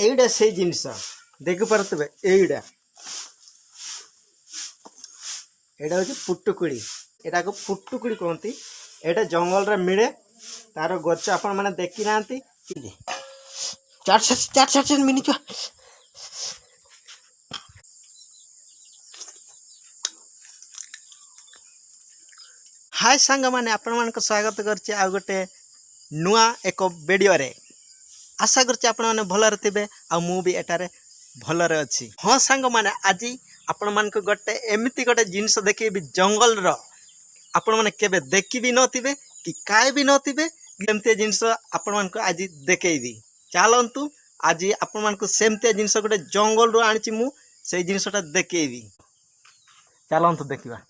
এইটা সেই জিনিস দেখি পারুথিবে এইটা এটা হচ্ছে পুটুকুড়ি এটাকে পুটুকুড়ি कहती এটা জঙ্গলরে মিলে তার গছ আপন মানে দেখি নাহান্তি চার চার চার চার মিনিট हाय सांग मैंने आपण मान स्वागत करछे आ गोटे नुआ एक वीडियो रे आशा करछे आपण माने भलरे थिबे आ मु भी एटारे भलरे अछि। हाँ सांग मैंने आज आपण मान गोटे एमिति गोटे जिनिस देखिबी जंगल रो आपण माने केबे देखि भी नथिबे कि काय भी नथिबे एमते जिनिस आपण मान आज देखेबी चलंतु आज आपण मान सेमते जिनिस गोटे जंगल रो आनिछि मु से जिनिसटा देखेबी चलंतु देखिबा।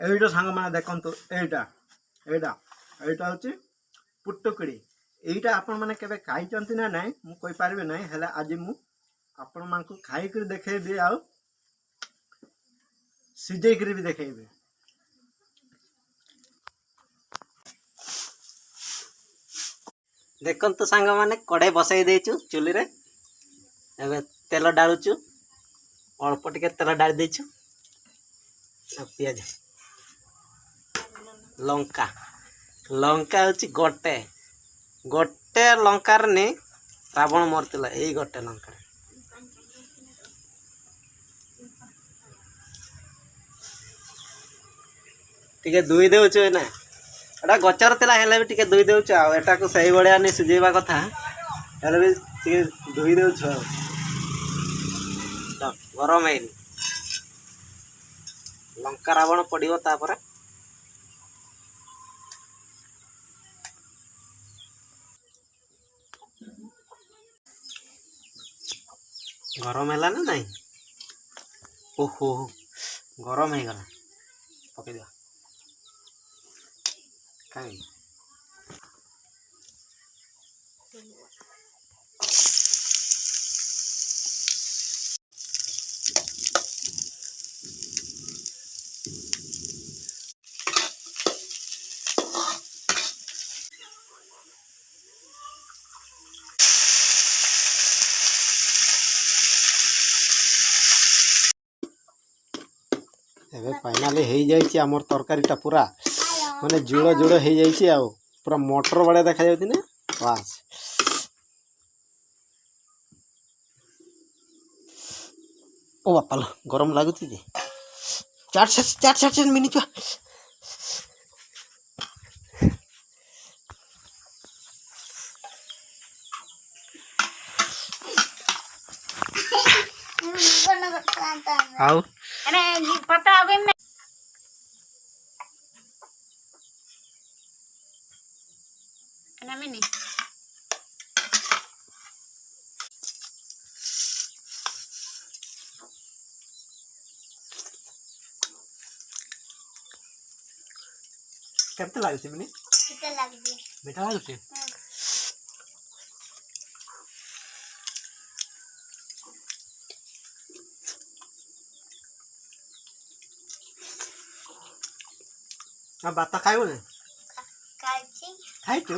এইটা সাঙ্গ মানে দেখন্তু এইটা এইটা এইটা হচ্ছে পুটুকুড়ি এইটা আপন মানে কেবে খাইচନ୍ତି না নাই মু কই পারবে নাই হেলে আজি মু আপন মানକୁ ଖାଇକି ଦେଖେଇବି ଆଉ ସିଜେଇକିରି ବି ଦେଖେଇବି। देखନ୍ତୁ ସାଙ୍ଗ ମାନେ କଡ଼େଇ ବସାଇ ଦେଇଛୁ ଚୁଲିରେ ଏବେ ତେଲ ଡାଳୁଛୁ ଅଳ୍ପ ଟିକେ ତେଲ ଡାଳି ଦେଇଛୁ ପିଆଜ लंका लंका हूँ गोटे गोटे लंकार ने रावण मरता यही गोटे लंका टे दुई देचु ना एटा गचर था भी टे दुई देचु आटा को सही भाया नहीं सिझेबा कथा भी धोई देचु गरम है लंका रावण पड़ो तापर गरम है ना नहीं ओहो गरम है गला पकड़ दिया कहीं फाइनाली हो जाइए आमर तरकारीटा पूरा माने जुड़ जुड़ हो जाइए पूरा मटर बड़े देखा जाती ना बास ओ बापा गरम लगुच चार चार चार चार मिनिट आओ पता अभी मैं नहीं केते लागछ मिनी मीठा लागछ मीठा लागछ आ बात खाइबो ने खाइछु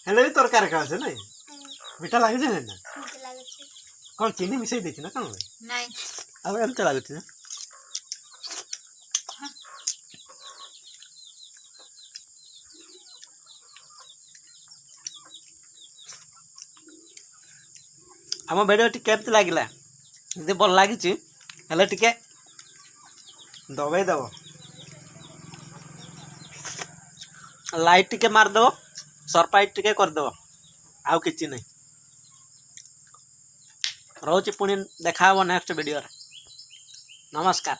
हेले भी तरकारी खास है नहीं मीठा लागे जे ना कौन चीनी मिसई देछि ना कौन नहीं अब एम चला गछि आम वीडियो टी केमती लागिला यदि भल लागिछि हेले टिके दबाई दब लाइट टिके मारदेव सरप्राइज टिके करदेव आउ किछि नहीं रोचे पुणी देखा नेक्स्ट वीडियो नमस्कार।